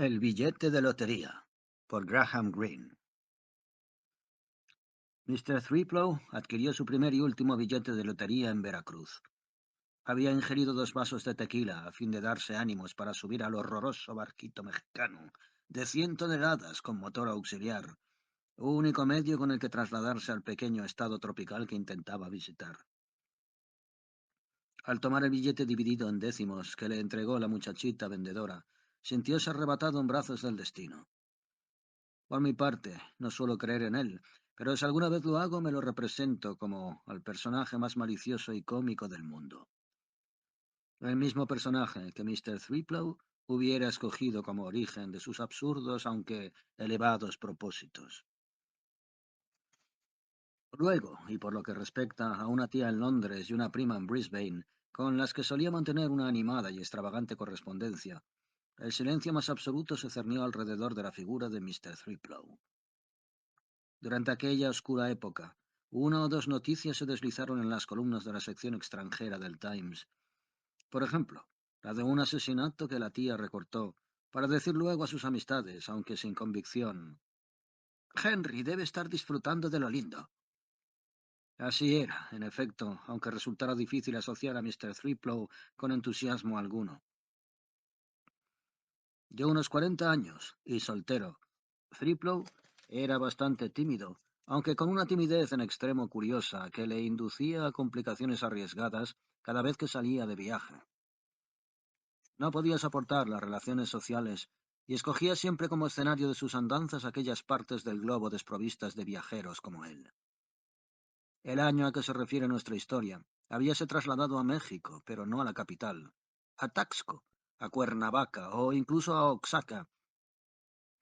El billete de lotería, por Graham Greene. Mr. Threeplow adquirió su primer y último billete de lotería en Veracruz. Había ingerido 2 vasos de tequila a fin de darse ánimos para subir al horroroso barquito mexicano de 100 toneladas con motor auxiliar, único medio con el que trasladarse al pequeño estado tropical que intentaba visitar. Al tomar el billete dividido en décimos que le entregó la muchachita vendedora, sintióse arrebatado en brazos del destino. Por mi parte, no suelo creer en él, pero si alguna vez lo hago, me lo represento como al personaje más malicioso y cómico del mundo. El mismo personaje que Mr. Threeplow hubiera escogido como origen de sus absurdos, aunque elevados propósitos. Luego, y por lo que respecta a una tía en Londres y una prima en Brisbane, con las que solía mantener una animada y extravagante correspondencia, el silencio más absoluto se cernió alrededor de la figura de Mr. Threeplow. Durante aquella oscura época, una o dos noticias se deslizaron en las columnas de la sección extranjera del Times. Por ejemplo, la de un asesinato que la tía recortó, para decir luego a sus amistades, aunque sin convicción: Henry debe estar disfrutando de lo lindo. Así era, en efecto, aunque resultara difícil asociar a Mr. Threeplow con entusiasmo alguno. De unos 40 años, y soltero, Threeplow era bastante tímido, aunque con una timidez en extremo curiosa que le inducía a complicaciones arriesgadas cada vez que salía de viaje. No podía soportar las relaciones sociales y escogía siempre como escenario de sus andanzas aquellas partes del globo desprovistas de viajeros como él. El año a que se refiere nuestra historia, habíase trasladado a México, pero no a la capital, a Taxco, a Cuernavaca o incluso a Oaxaca,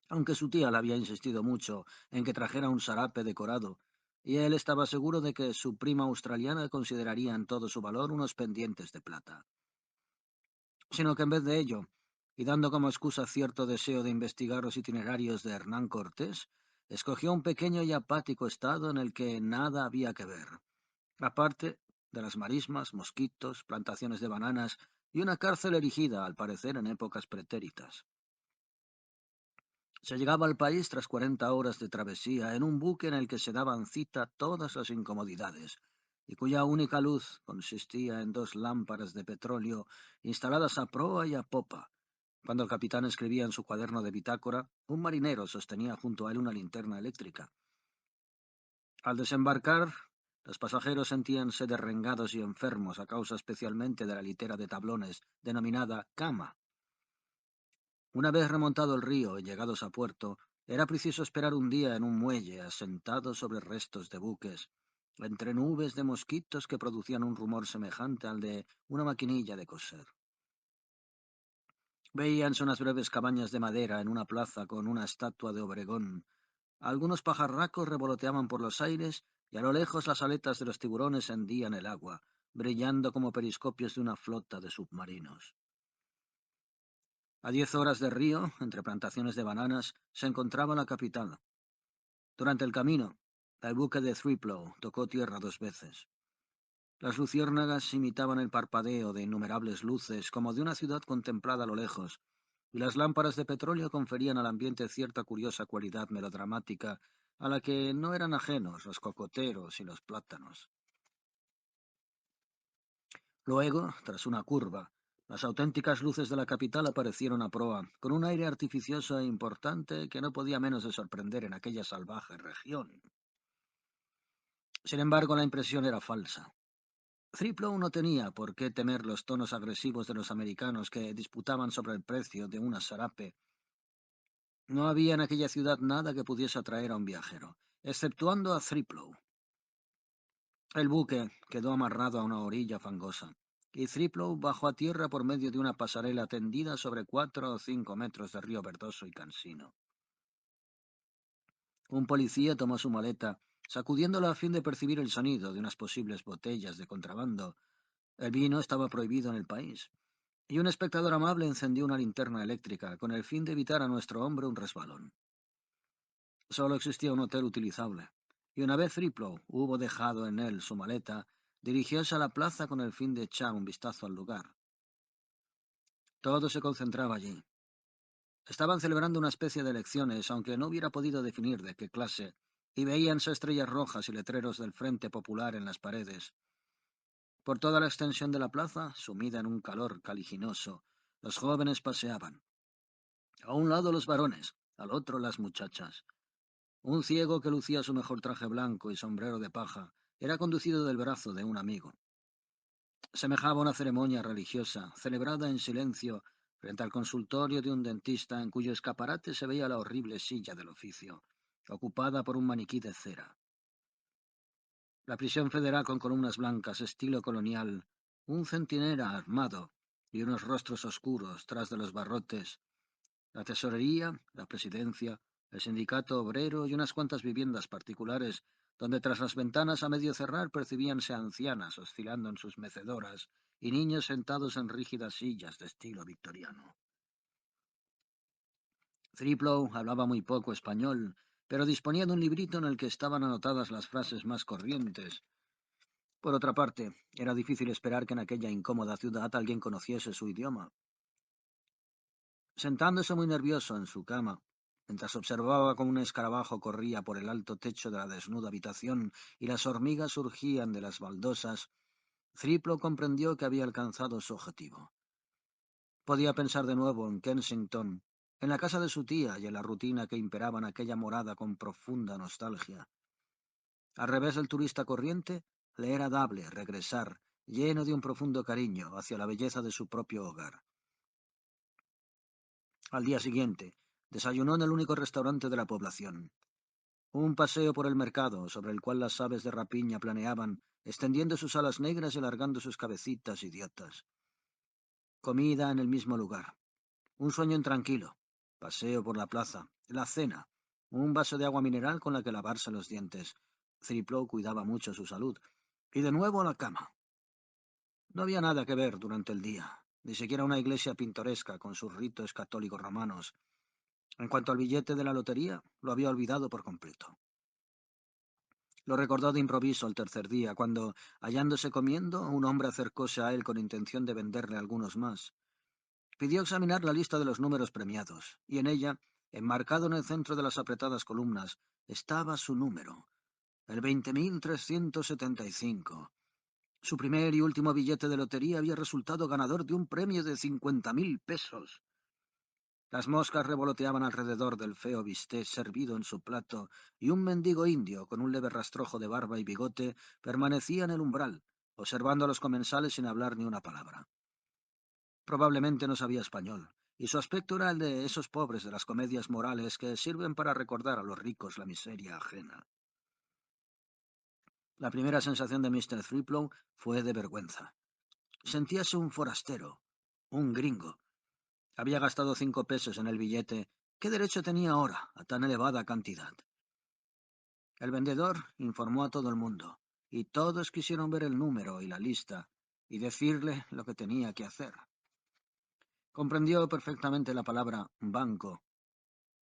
aunque su tía le había insistido mucho en que trajera un sarape decorado, y él estaba seguro de que su prima australiana consideraría en todo su valor unos pendientes de plata. Sino que en vez de ello, y dando como excusa cierto deseo de investigar los itinerarios de Hernán Cortés, escogió un pequeño y apático estado en el que nada había que ver, aparte de las marismas, mosquitos, plantaciones de bananas y una cárcel erigida, al parecer, en épocas pretéritas. Se llegaba al país tras 40 horas de travesía en un buque en el que se daban cita todas las incomodidades, y cuya única luz consistía en 2 lámparas de petróleo instaladas a proa y a popa. Cuando el capitán escribía en su cuaderno de bitácora, un marinero sostenía junto a él una linterna eléctrica. Al desembarcar, los pasajeros sentíanse derrengados y enfermos a causa especialmente de la litera de tablones denominada cama. Una vez remontado el río y llegados a puerto, era preciso esperar un día en un muelle asentado sobre restos de buques, entre nubes de mosquitos que producían un rumor semejante al de una maquinilla de coser. Veíanse unas breves cabañas de madera en una plaza con una estatua de Obregón. Algunos pajarracos revoloteaban por los aires y a lo lejos las aletas de los tiburones hendían el agua, brillando como periscopios de una flota de submarinos. A 10 horas de río, entre plantaciones de bananas, se encontraba la capital. Durante el camino, el buque de Threeplow tocó tierra 2 veces. Las luciérnagas imitaban el parpadeo de innumerables luces como de una ciudad contemplada a lo lejos, y las lámparas de petróleo conferían al ambiente cierta curiosa cualidad melodramática a la que no eran ajenos los cocoteros y los plátanos. Luego, tras una curva, las auténticas luces de la capital aparecieron a proa, con un aire artificioso e importante que no podía menos de sorprender en aquella salvaje región. Sin embargo, la impresión era falsa. Threeplow no tenía por qué temer los tonos agresivos de los americanos que disputaban sobre el precio de una sarape. No había en aquella ciudad nada que pudiese atraer a un viajero, exceptuando a Threeplow. El buque quedó amarrado a una orilla fangosa, y Threeplow bajó a tierra por medio de una pasarela tendida sobre 4 o 5 metros de río verdoso y cansino. Un policía tomó su maleta, sacudiéndola a fin de percibir el sonido de unas posibles botellas de contrabando. El vino estaba prohibido en el país, y un espectador amable encendió una linterna eléctrica con el fin de evitar a nuestro hombre un resbalón. Solo existía un hotel utilizable, y una vez Threeplow hubo dejado en él su maleta, dirigióse a la plaza con el fin de echar un vistazo al lugar. Todo se concentraba allí. Estaban celebrando una especie de elecciones, aunque no hubiera podido definir de qué clase, y veíanse estrellas rojas y letreros del Frente Popular en las paredes. Por toda la extensión de la plaza, sumida en un calor caliginoso, los jóvenes paseaban. A un lado los varones, al otro las muchachas. Un ciego que lucía su mejor traje blanco y sombrero de paja era conducido del brazo de un amigo. Semejaba una ceremonia religiosa, celebrada en silencio frente al consultorio de un dentista en cuyo escaparate se veía la horrible silla del oficio, ocupada por un maniquí de cera. La prisión federal con columnas blancas, estilo colonial, un centinela armado y unos rostros oscuros tras de los barrotes, la tesorería, la presidencia, el sindicato obrero y unas cuantas viviendas particulares, donde tras las ventanas a medio cerrar percibíanse ancianas oscilando en sus mecedoras y niños sentados en rígidas sillas de estilo victoriano. Thriplow hablaba muy poco español, pero disponía de un librito en el que estaban anotadas las frases más corrientes. Por otra parte, era difícil esperar que en aquella incómoda ciudad alguien conociese su idioma. Sentándose muy nervioso en su cama, mientras observaba cómo un escarabajo corría por el alto techo de la desnuda habitación y las hormigas surgían de las baldosas, Thriplow comprendió que había alcanzado su objetivo. Podía pensar de nuevo en Kensington, en la casa de su tía y en la rutina que imperaba en aquella morada con profunda nostalgia. Al revés del turista corriente, le era dable regresar, lleno de un profundo cariño hacia la belleza de su propio hogar. Al día siguiente, desayunó en el único restaurante de la población. Un paseo por el mercado, sobre el cual las aves de rapiña planeaban, extendiendo sus alas negras y alargando sus cabecitas idiotas. Comida en el mismo lugar. Un sueño intranquilo. Paseo por la plaza. La cena. Un vaso de agua mineral con la que lavarse los dientes. Thriplow cuidaba mucho su salud. Y de nuevo a la cama. No había nada que ver durante el día, ni siquiera una iglesia pintoresca con sus ritos católicos romanos. En cuanto al billete de la lotería, lo había olvidado por completo. Lo recordó de improviso el tercer día, cuando, hallándose comiendo, un hombre acercóse a él con intención de venderle algunos más. Pidió examinar la lista de los números premiados, y en ella, enmarcado en el centro de las apretadas columnas, estaba su número, el 20.375. Su primer y último billete de lotería había resultado ganador de un premio de 50.000 pesos. Las moscas revoloteaban alrededor del feo bistec servido en su plato, y un mendigo indio, con un leve rastrojo de barba y bigote, permanecía en el umbral, observando a los comensales sin hablar ni una palabra. Probablemente no sabía español, y su aspecto era el de esos pobres de las comedias morales que sirven para recordar a los ricos la miseria ajena. La primera sensación de Mr. Thriplow fue de vergüenza. Sentíase un forastero, un gringo. Había gastado 5 pesos en el billete. ¿Qué derecho tenía ahora a tan elevada cantidad? El vendedor informó a todo el mundo, y todos quisieron ver el número y la lista, y decirle lo que tenía que hacer. Comprendió perfectamente la palabra banco.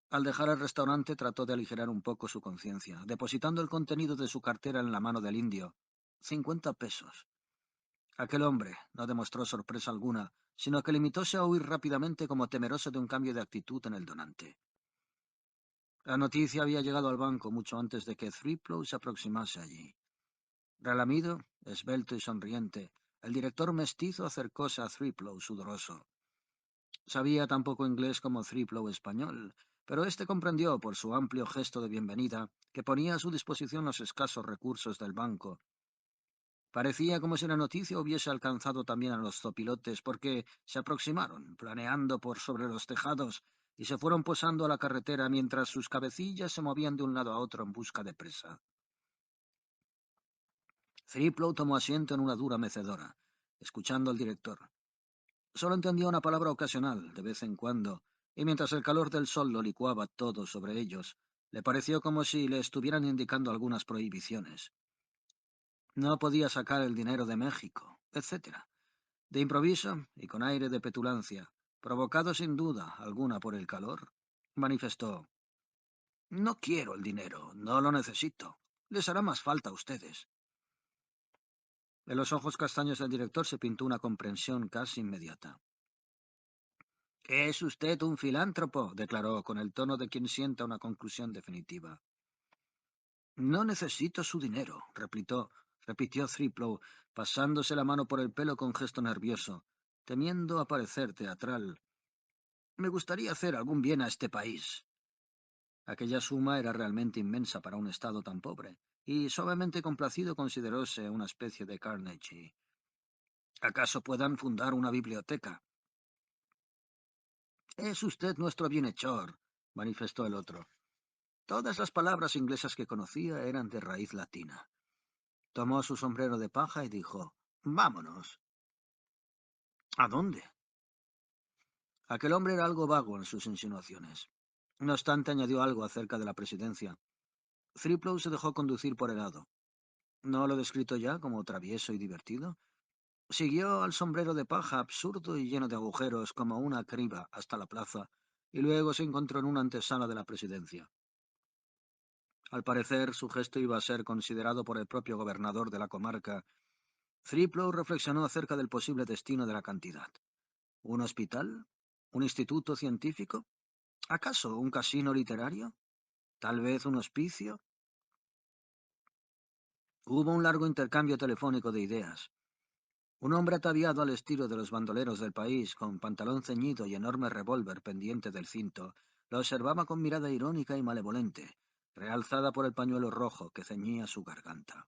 Al dejar el restaurante trató de aligerar un poco su conciencia, depositando el contenido de su cartera en la mano del indio. 50 pesos. Aquel hombre no demostró sorpresa alguna, sino que limitóse a huir rápidamente como temeroso de un cambio de actitud en el donante. La noticia había llegado al banco mucho antes de que Thriplow se aproximase allí. Relamido, esbelto y sonriente, el director mestizo acercóse a Thriplow sudoroso. Sabía tan poco inglés como Thriplow español, pero éste comprendió por su amplio gesto de bienvenida que ponía a su disposición los escasos recursos del banco. Parecía como si la noticia hubiese alcanzado también a los zopilotes, porque se aproximaron, planeando por sobre los tejados, y se fueron posando a la carretera mientras sus cabecillas se movían de un lado a otro en busca de presa. Thriplow tomó asiento en una dura mecedora, escuchando al director. Solo entendía una palabra ocasional, de vez en cuando, y mientras el calor del sol lo licuaba todo sobre ellos, le pareció como si le estuvieran indicando algunas prohibiciones. No podía sacar el dinero de México, etc. De improviso, y con aire de petulancia, provocado sin duda alguna por el calor, manifestó: «No quiero el dinero, no lo necesito. Les hará más falta a ustedes». En los ojos castaños del director se pintó una comprensión casi inmediata. Es usted un filántropo, declaró con el tono de quien sienta una conclusión definitiva. No necesito su dinero, repitió Thriplow, pasándose la mano por el pelo con gesto nervioso, temiendo parecer teatral. Me gustaría hacer algún bien a este país. Aquella suma era realmente inmensa para un estado tan pobre, y suavemente complacido consideróse una especie de Carnegie. ¿Acaso puedan fundar una biblioteca? Es usted nuestro bienhechor, manifestó el otro. Todas las palabras inglesas que conocía eran de raíz latina. Tomó su sombrero de paja y dijo, vámonos. ¿A dónde? Aquel hombre era algo vago en sus insinuaciones. No obstante, añadió algo acerca de la presidencia. Thriplow se dejó conducir por el hado. ¿No lo he descrito ya como travieso y divertido? Siguió al sombrero de paja absurdo y lleno de agujeros como una criba hasta la plaza, y luego se encontró en una antesala de la presidencia. Al parecer, su gesto iba a ser considerado por el propio gobernador de la comarca. Thriplow reflexionó acerca del posible destino de la cantidad. ¿Un hospital? ¿Un instituto científico? ¿Acaso un casino literario? ¿Tal vez un hospicio? Hubo un largo intercambio telefónico de ideas. Un hombre ataviado al estilo de los bandoleros del país, con pantalón ceñido y enorme revólver pendiente del cinto, lo observaba con mirada irónica y malevolente, realzada por el pañuelo rojo que ceñía su garganta.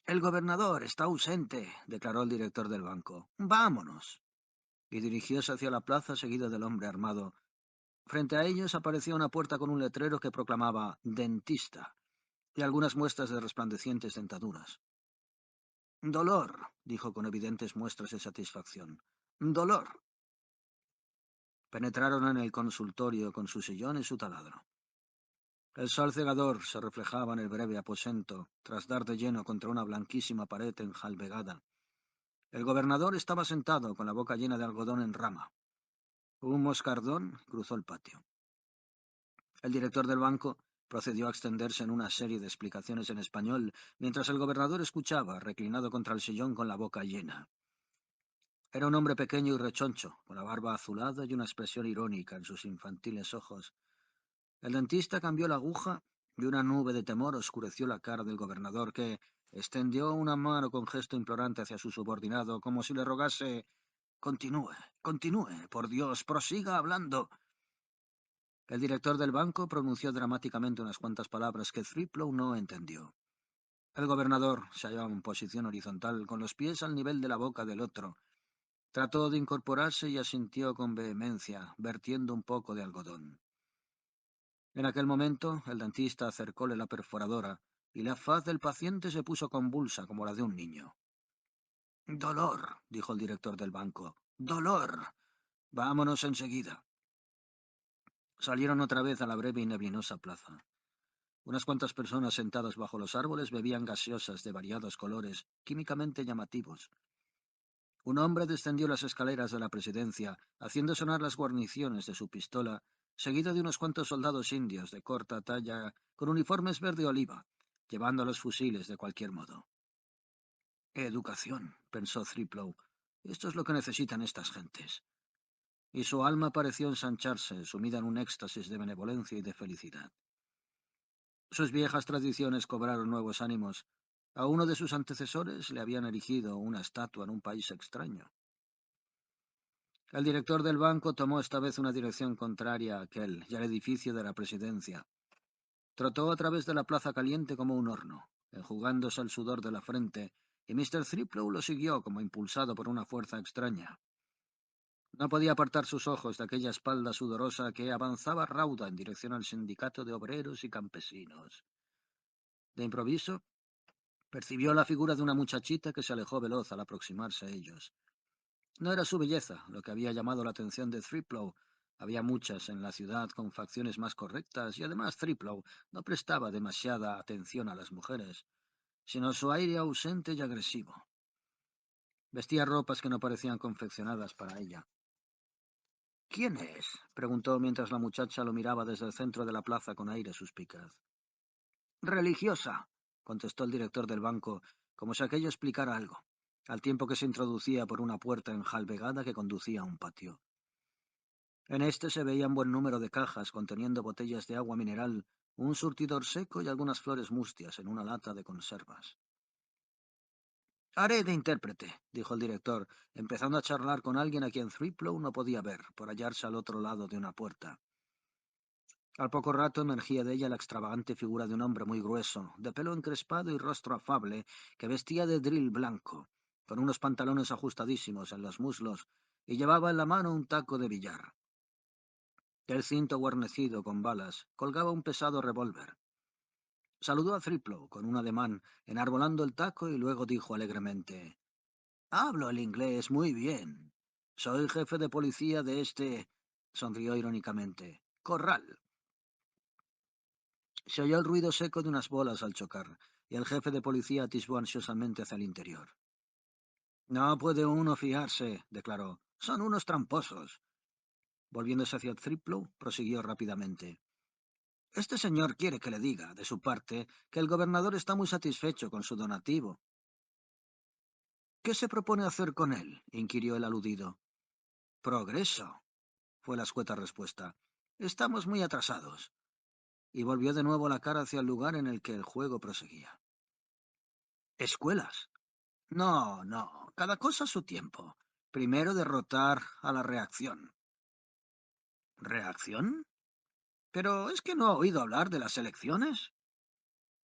El gobernador está ausente, declaró el director del banco. Vámonos. Y dirigióse hacia la plaza seguido del hombre armado. Frente a ellos apareció una puerta con un letrero que proclamaba «Dentista» y algunas muestras de resplandecientes dentaduras. «Dolor», dijo con evidentes muestras de satisfacción. «Dolor». Penetraron en el consultorio con su sillón y su taladro. El sol cegador se reflejaba en el breve aposento, tras dar de lleno contra una blanquísima pared enjalbegada. El gobernador estaba sentado con la boca llena de algodón en rama. Un moscardón cruzó el patio. El director del banco procedió a extenderse en una serie de explicaciones en español, mientras el gobernador escuchaba, reclinado contra el sillón con la boca llena. Era un hombre pequeño y rechoncho, con la barba azulada y una expresión irónica en sus infantiles ojos. El dentista cambió la aguja y una nube de temor oscureció la cara del gobernador, que extendió una mano con gesto implorante hacia su subordinado, como si le rogase «Continúe, continúe, por Dios, prosiga hablando». El director del banco pronunció dramáticamente unas cuantas palabras que Thriplow no entendió. El gobernador se hallaba en posición horizontal, con los pies al nivel de la boca del otro. Trató de incorporarse y asintió con vehemencia, vertiendo un poco de algodón. En aquel momento, el dentista acercóle la perforadora, y la faz del paciente se puso convulsa como la de un niño. «Dolor», dijo el director del banco. «Dolor. Vámonos enseguida». Salieron otra vez a la breve y neblinosa plaza. Unas cuantas personas sentadas bajo los árboles bebían gaseosas de variados colores, químicamente llamativos. Un hombre descendió las escaleras de la presidencia, haciendo sonar las guarniciones de su pistola, seguido de unos cuantos soldados indios de corta talla, con uniformes verde oliva, llevando los fusiles de cualquier modo. Educación, pensó Thriplow. Esto es lo que necesitan estas gentes. Y su alma pareció ensancharse, sumida en un éxtasis de benevolencia y de felicidad. Sus viejas tradiciones cobraron nuevos ánimos. A uno de sus antecesores le habían erigido una estatua en un país extraño. El director del banco tomó esta vez una dirección contraria a aquel y al edificio de la presidencia. Trotó a través de la plaza caliente como un horno, enjugándose el sudor de la frente, y Mr. Thriplow lo siguió como impulsado por una fuerza extraña. No podía apartar sus ojos de aquella espalda sudorosa que avanzaba rauda en dirección al sindicato de obreros y campesinos. De improviso, percibió la figura de una muchachita que se alejó veloz al aproximarse a ellos. No era su belleza lo que había llamado la atención de Thriplow. Había muchas en la ciudad con facciones más correctas y además Thriplow no prestaba demasiada atención a las mujeres, sino su aire ausente y agresivo. Vestía ropas que no parecían confeccionadas para ella. «¿Quién es?», preguntó mientras la muchacha lo miraba desde el centro de la plaza con aire suspicaz. «Religiosa», contestó el director del banco, como si aquello explicara algo. al tiempo que se introducía por una puerta enjalbegada que conducía a un patio. En este se veían buen número de cajas conteniendo botellas de agua mineral, un surtidor seco y algunas flores mustias en una lata de conservas. Haré de intérprete, dijo el director, empezando a charlar con alguien a quien Threeplow no podía ver, por hallarse al otro lado de una puerta. Al poco rato emergía de ella la extravagante figura de un hombre muy grueso, de pelo encrespado y rostro afable, que vestía de dril blanco, con unos pantalones ajustadísimos en los muslos, y llevaba en la mano un taco de billar. Del cinto guarnecido con balas colgaba un pesado revólver. Saludó a Threeplow con un ademán, enarbolando el taco, y luego dijo alegremente: «Hablo el inglés muy bien. Soy jefe de policía de este...» sonrió irónicamente. «Corral». Se oyó el ruido seco de unas bolas al chocar, y el jefe de policía atisbó ansiosamente hacia el interior. «No puede uno fiarse», declaró. «Son unos tramposos». Volviéndose hacia Threeplow, prosiguió rápidamente. «Este señor quiere que le diga, de su parte, que el gobernador está muy satisfecho con su donativo». «¿Qué se propone hacer con él?», inquirió el aludido. «Progreso», fue la escueta respuesta. «Estamos muy atrasados». Y volvió de nuevo la cara hacia el lugar en el que el juego proseguía. «¿Escuelas? No, no, cada cosa a su tiempo. Primero derrotar a la reacción». ¿Reacción? ¿Pero es que no ha oído hablar de las elecciones?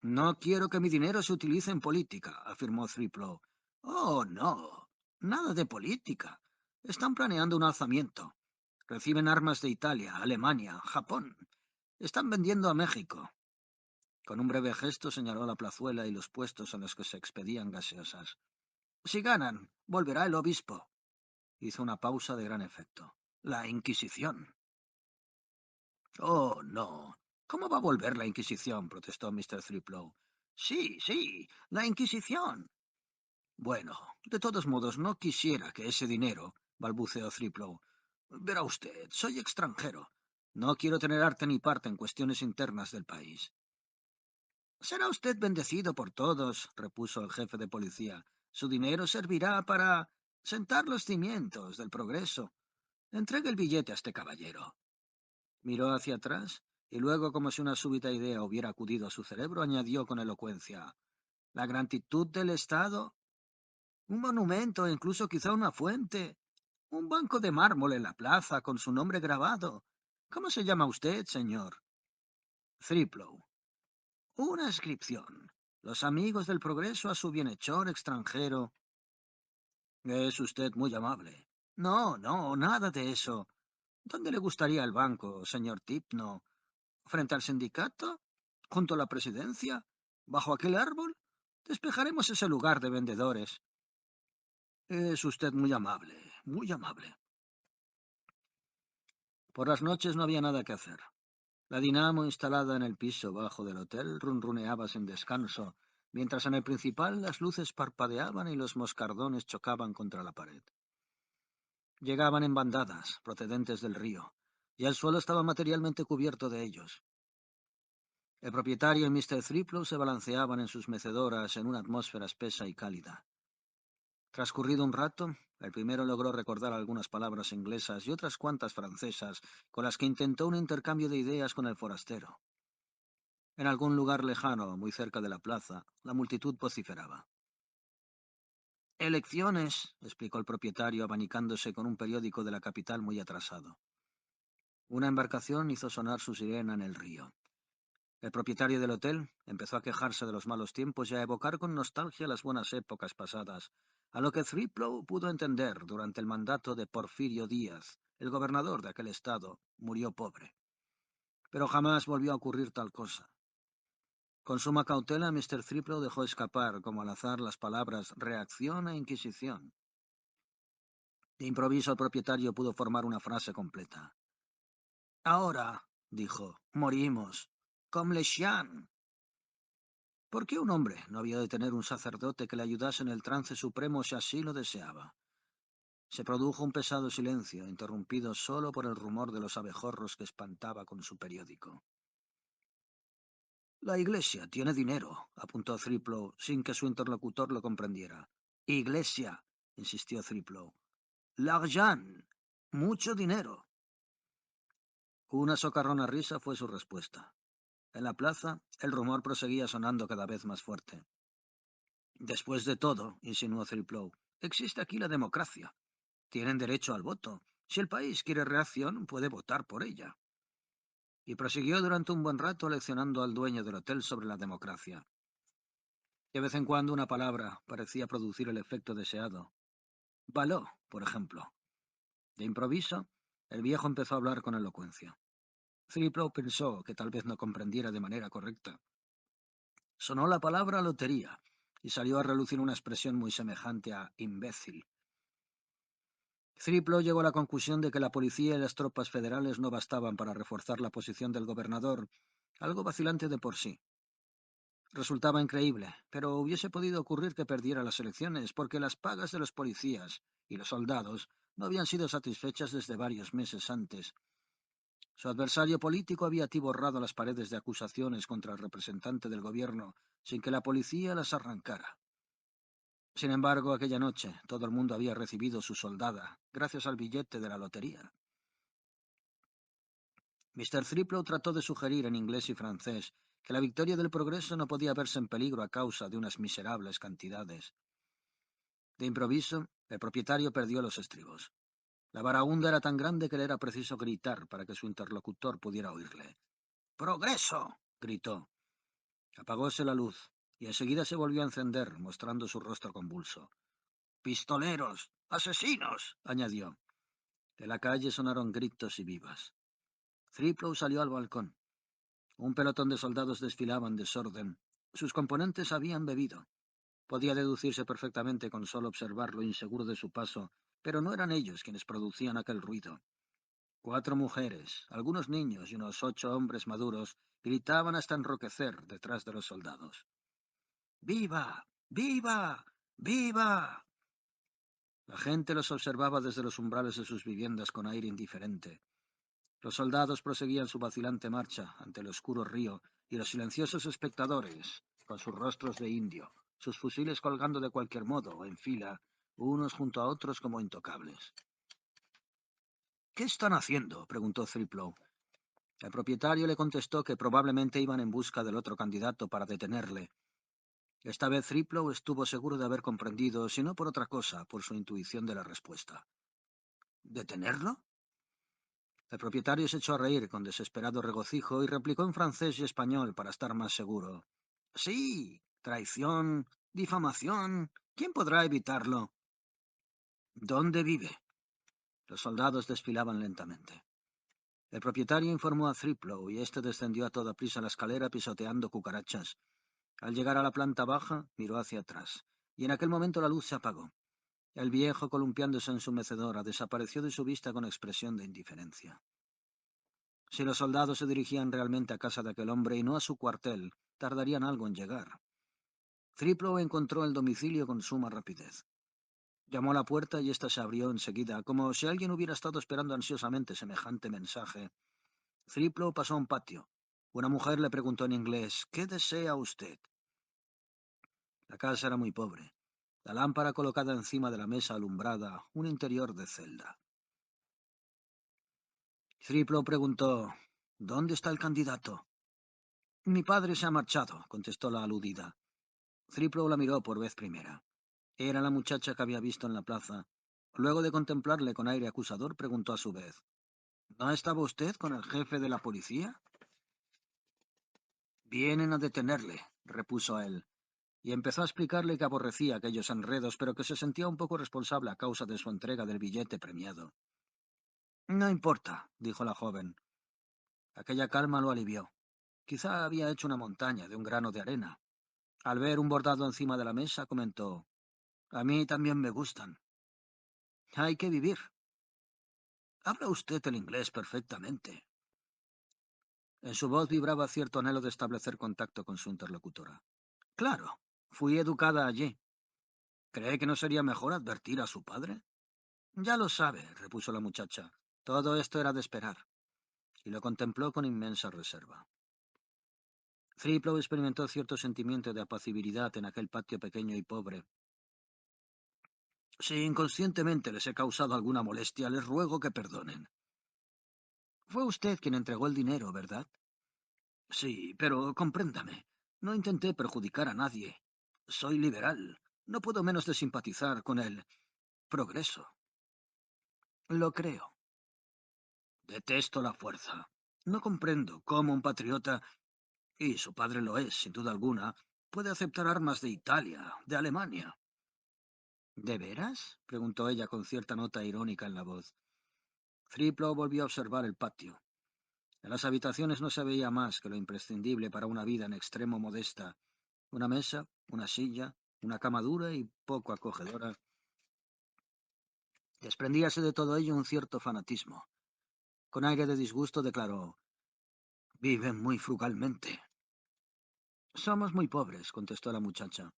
«No quiero que mi dinero se utilice en política», afirmó Threeplow. «Oh, no. Nada de política. Están planeando un alzamiento. Reciben armas de Italia, Alemania, Japón. Están vendiendo a México». Con un breve gesto señaló la plazuela y los puestos en los que se expedían gaseosas. «Si ganan, volverá el obispo». Hizo una pausa de gran efecto. «La Inquisición». «Oh, no. ¿Cómo va a volver la Inquisición?», protestó Mr. Threeplow. «Sí, sí, la Inquisición». «Bueno, de todos modos, no quisiera que ese dinero», balbuceó Threeplow. «Verá usted, soy extranjero. No quiero tener arte ni parte en cuestiones internas del país». «Será usted bendecido por todos», repuso el jefe de policía. «Su dinero servirá para sentar los cimientos del progreso. Entregue el billete a este caballero». Miró hacia atrás y luego, como si una súbita idea hubiera acudido a su cerebro, añadió con elocuencia: «La gratitud del Estado, un monumento, incluso quizá una fuente, un banco de mármol en la plaza con su nombre grabado. ¿Cómo se llama usted, señor?» «Threeplow». «Una inscripción. Los amigos del progreso a su bienhechor extranjero». «Es usted muy amable». «No, no, nada de eso. ¿Dónde le gustaría el banco, señor Tipno? ¿Frente al sindicato? ¿Junto a la presidencia? ¿Bajo aquel árbol? Despejaremos ese lugar de vendedores». «Es usted muy amable, muy amable». Por las noches no había nada que hacer. La dinamo instalada en el piso bajo del hotel ronroneaba sin descanso, mientras en el principal las luces parpadeaban y los moscardones chocaban contra la pared. Llegaban en bandadas, procedentes del río, y el suelo estaba materialmente cubierto de ellos. El propietario y Mr. Threeplow se balanceaban en sus mecedoras en una atmósfera espesa y cálida. Transcurrido un rato, el primero logró recordar algunas palabras inglesas y otras cuantas francesas, con las que intentó un intercambio de ideas con el forastero. En algún lugar lejano, muy cerca de la plaza, la multitud vociferaba. «Elecciones», explicó el propietario, abanicándose con un periódico de la capital muy atrasado. Una embarcación hizo sonar su sirena en el río. El propietario del hotel empezó a quejarse de los malos tiempos y a evocar con nostalgia las buenas épocas pasadas, a lo que Threeplow pudo entender: durante el mandato de Porfirio Díaz, el gobernador de aquel estado murió pobre. Pero jamás volvió a ocurrir tal cosa. Con suma cautela, Mr. Threeplow dejó escapar, como al azar, las palabras reacción e inquisición. De improviso, el propietario pudo formar una frase completa. «Ahora», dijo, «morimos. Comme les chiens». ¿Por qué un hombre no había de tener un sacerdote que le ayudase en el trance supremo si así lo deseaba? Se produjo un pesado silencio, interrumpido solo por el rumor de los abejorros que espantaba con su periódico. «La Iglesia tiene dinero», apuntó Threeplow, sin que su interlocutor lo comprendiera. Iglesia, insistió Thriplow. L'argent. Mucho dinero. Una socarrona risa fue su respuesta. En la plaza, el rumor proseguía sonando cada vez más fuerte. Después de todo, insinuó Thriplow, existe aquí la democracia. Tienen derecho al voto. Si el país quiere reacción, puede votar por ella. Y prosiguió durante un buen rato leccionando al dueño del hotel sobre la democracia. De vez en cuando una palabra parecía producir el efecto deseado. Való, por ejemplo. De improviso, el viejo empezó a hablar con elocuencia. Thriplow pensó que tal vez no comprendiera de manera correcta. Sonó la palabra lotería y salió a relucir una expresión muy semejante a imbécil. Thriplow llegó a la conclusión de que la policía y las tropas federales no bastaban para reforzar la posición del gobernador, algo vacilante de por sí. Resultaba increíble, pero hubiese podido ocurrir que perdiera las elecciones, porque las pagas de los policías y los soldados no habían sido satisfechas desde varios meses antes. Su adversario político había atiborrado las paredes de acusaciones contra el representante del gobierno sin que la policía las arrancara. Sin embargo, aquella noche todo el mundo había recibido su soldada, gracias al billete de la lotería. Mr. Thriplow trató de sugerir en inglés y francés que la victoria del progreso no podía verse en peligro a causa de unas miserables cantidades. De improviso, el propietario perdió los estribos. La varaunda era tan grande que le era preciso gritar para que su interlocutor pudiera oírle. ¡Progreso! Gritó. Apagóse la luz, y enseguida se volvió a encender, mostrando su rostro convulso. ¡Pistoleros! ¡Asesinos! Añadió. De la calle sonaron gritos y vivas. Thriplow salió al balcón. Un pelotón de soldados desfilaba en desorden. Sus componentes habían bebido. Podía deducirse perfectamente con solo observar lo inseguro de su paso, pero no eran ellos quienes producían aquel ruido. 4 mujeres, algunos niños y unos 8 hombres maduros gritaban hasta enroquecer detrás de los soldados. ¡Viva! ¡Viva! ¡Viva! La gente los observaba desde los umbrales de sus viviendas con aire indiferente. Los soldados proseguían su vacilante marcha ante el oscuro río y los silenciosos espectadores, con sus rostros de indio, sus fusiles colgando de cualquier modo, en fila, unos junto a otros como intocables. ¿Qué están haciendo? Preguntó Thriplow. El propietario le contestó que probablemente iban en busca del otro candidato para detenerle. Esta vez Thriplow estuvo seguro de haber comprendido, si no por otra cosa, por su intuición de la respuesta. ¿Detenerlo? El propietario se echó a reír con desesperado regocijo y replicó en francés y español para estar más seguro. Sí, traición, difamación. ¿Quién podrá evitarlo? ¿Dónde vive? Los soldados desfilaban lentamente. El propietario informó a Thriplow y éste descendió a toda prisa la escalera pisoteando cucarachas. Al llegar a la planta baja, miró hacia atrás, y en aquel momento la luz se apagó. El viejo, columpiándose en su mecedora, desapareció de su vista con expresión de indiferencia. Si los soldados se dirigían realmente a casa de aquel hombre y no a su cuartel, tardarían algo en llegar. Thriplow encontró el domicilio con suma rapidez. Llamó a la puerta y ésta se abrió enseguida, como si alguien hubiera estado esperando ansiosamente semejante mensaje. Thriplow pasó a un patio. Una mujer le preguntó en inglés, ¿qué desea usted? La casa era muy pobre. La lámpara colocada encima de la mesa alumbrada un interior de celda. Thriplow preguntó, ¿dónde está el candidato? Mi padre se ha marchado, contestó la aludida. Thriplow la miró por vez primera. Era la muchacha que había visto en la plaza. Luego de contemplarle con aire acusador, preguntó a su vez, ¿no estaba usted con el jefe de la policía? Vienen a detenerle, repuso él, y empezó a explicarle que aborrecía aquellos enredos, pero que se sentía un poco responsable a causa de su entrega del billete premiado. No importa, dijo la joven. Aquella calma lo alivió. Quizá había hecho una montaña de un grano de arena. Al ver un bordado encima de la mesa, comentó, a mí también me gustan. Hay que vivir. Habla usted el inglés perfectamente. En su voz vibraba cierto anhelo de establecer contacto con su interlocutora. Claro, fui educada allí. ¿Cree que no sería mejor advertir a su padre? Ya lo sabe, repuso la muchacha. Todo esto era de esperar. Y lo contempló con inmensa reserva. Thriplow experimentó cierto sentimiento de apacibilidad en aquel patio pequeño y pobre. Si inconscientemente les he causado alguna molestia, les ruego que perdonen. Fue usted quien entregó el dinero, ¿verdad? Sí, pero compréndame. No intenté perjudicar a nadie. Soy liberal. No puedo menos de simpatizar con el progreso. Lo creo. Detesto la fuerza. No comprendo cómo un patriota, y su padre lo es, sin duda alguna, puede aceptar armas de Italia, de Alemania. ¿De veras? Preguntó ella con cierta nota irónica en la voz. Triplo volvió a observar el patio. En las habitaciones no se veía más que lo imprescindible para una vida en extremo modesta. Una mesa, una silla, una cama dura y poco acogedora. Desprendíase de todo ello un cierto fanatismo. Con aire de disgusto declaró: «Viven muy frugalmente». «Somos muy pobres», contestó la muchacha.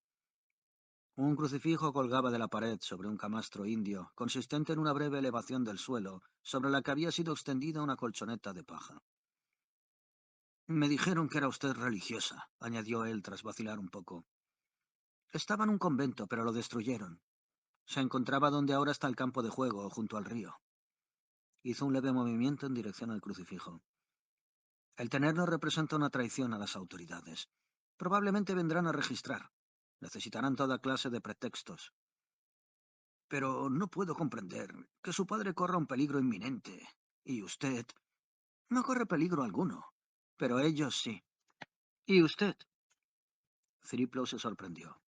Un crucifijo colgaba de la pared sobre un camastro indio, consistente en una breve elevación del suelo, sobre la que había sido extendida una colchoneta de paja. «Me dijeron que era usted religiosa», añadió él tras vacilar un poco. «Estaba en un convento, pero lo destruyeron. Se encontraba donde ahora está el campo de juego, junto al río». Hizo un leve movimiento en dirección al crucifijo. «El tenerlo representa una traición a las autoridades. Probablemente vendrán a registrar. Necesitarán toda clase de pretextos. Pero no puedo comprender que su padre corra un peligro inminente. Y usted no corre peligro alguno. Pero ellos sí. ¿Y usted?». Thriplow se sorprendió.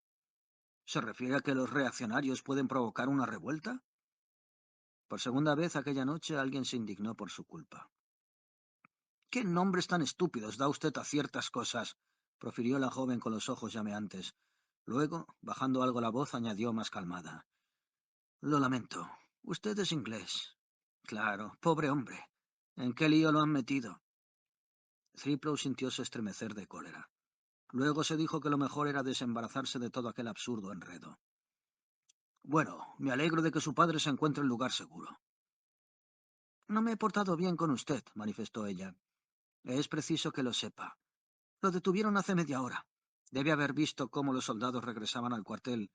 ¿Se refiere a que los reaccionarios pueden provocar una revuelta? Por segunda vez aquella noche alguien se indignó por su culpa. «¿Qué nombres tan estúpidos da usted a ciertas cosas?», profirió la joven con los ojos llameantes. Luego, bajando algo la voz, añadió más calmada: «Lo lamento. Usted es inglés». «Claro, pobre hombre. ¿En qué lío lo han metido?». Thriplow sintióse estremecer de cólera. Luego se dijo que lo mejor era desembarazarse de todo aquel absurdo enredo. «Bueno, me alegro de que su padre se encuentre en lugar seguro». «No me he portado bien con usted», manifestó ella. «Es preciso que lo sepa. Lo detuvieron hace media hora. Debe haber visto cómo los soldados regresaban al cuartel.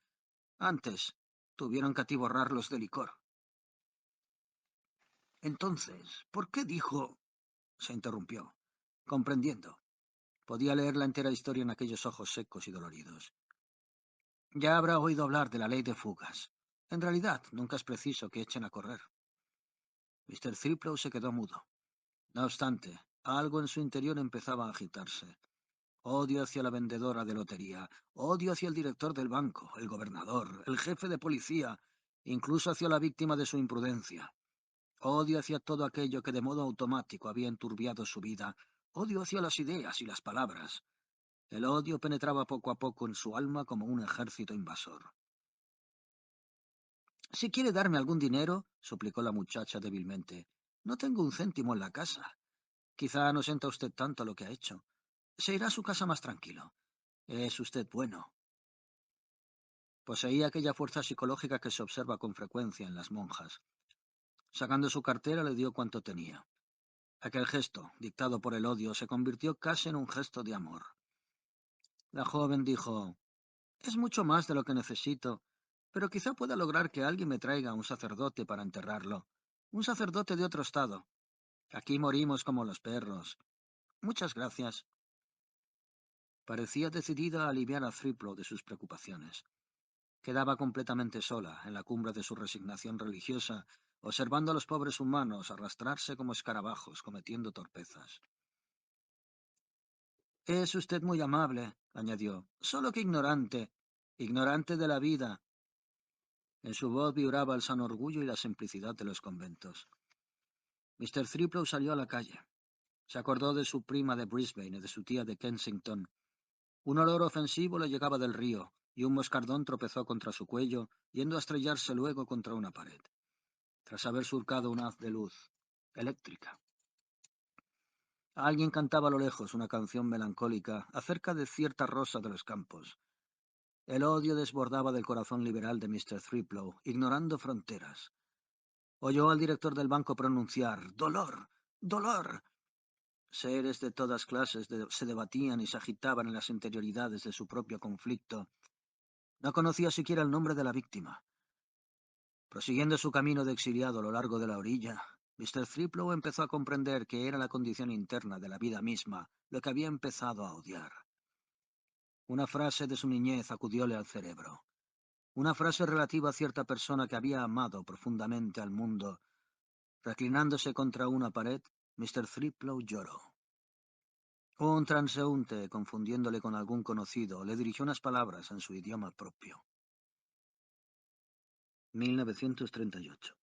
Antes, tuvieron que atiborrarlos de licor». «Entonces, ¿por qué dijo...?» Se interrumpió, comprendiendo. Podía leer la entera historia en aquellos ojos secos y doloridos. «Ya habrá oído hablar de la ley de fugas. En realidad, nunca es preciso que echen a correr». Mr. Thriplow se quedó mudo. No obstante, algo en su interior empezaba a agitarse. Odio hacia la vendedora de lotería, odio hacia el director del banco, el gobernador, el jefe de policía, incluso hacia la víctima de su imprudencia. Odio hacia todo aquello que de modo automático había enturbiado su vida. Odio hacia las ideas y las palabras. El odio penetraba poco a poco en su alma como un ejército invasor. «Si quiere darme algún dinero», suplicó la muchacha débilmente. «No tengo un céntimo en la casa. Quizá no sienta usted tanto lo que ha hecho. Se irá a su casa más tranquilo. Es usted bueno». Poseía aquella fuerza psicológica que se observa con frecuencia en las monjas. Sacando su cartera le dio cuanto tenía. Aquel gesto, dictado por el odio, se convirtió casi en un gesto de amor. La joven dijo: «Es mucho más de lo que necesito, pero quizá pueda lograr que alguien me traiga un sacerdote para enterrarlo. Un sacerdote de otro estado. Aquí morimos como los perros. Muchas gracias». Parecía decidida a aliviar a Thriplow de sus preocupaciones. Quedaba completamente sola, en la cumbre de su resignación religiosa, observando a los pobres humanos arrastrarse como escarabajos, cometiendo torpezas. «Es usted muy amable», añadió, «solo que ignorante, ignorante de la vida». En su voz vibraba el sano orgullo y la simplicidad de los conventos. Mr. Thriplow salió a la calle. Se acordó de su prima de Brisbane y de su tía de Kensington. Un olor ofensivo le llegaba del río, y un moscardón tropezó contra su cuello, yendo a estrellarse luego contra una pared, tras haber surcado un haz de luz eléctrica. Alguien cantaba a lo lejos una canción melancólica acerca de cierta rosa de los campos. El odio desbordaba del corazón liberal de Mr. Thriplow, ignorando fronteras. Oyó al director del banco pronunciar: «¡Dolor! ¡Dolor!». Seres de todas clases se debatían y se agitaban en las interioridades de su propio conflicto. No conocía siquiera el nombre de la víctima. Prosiguiendo su camino de exiliado a lo largo de la orilla, Mr. Thriplow empezó a comprender que era la condición interna de la vida misma lo que había empezado a odiar. Una frase de su niñez acudióle al cerebro. Una frase relativa a cierta persona que había amado profundamente al mundo. Reclinándose contra una pared, Mr. Thriplow lloró. Un transeúnte, confundiéndole con algún conocido, le dirigió unas palabras en su idioma propio. 1938.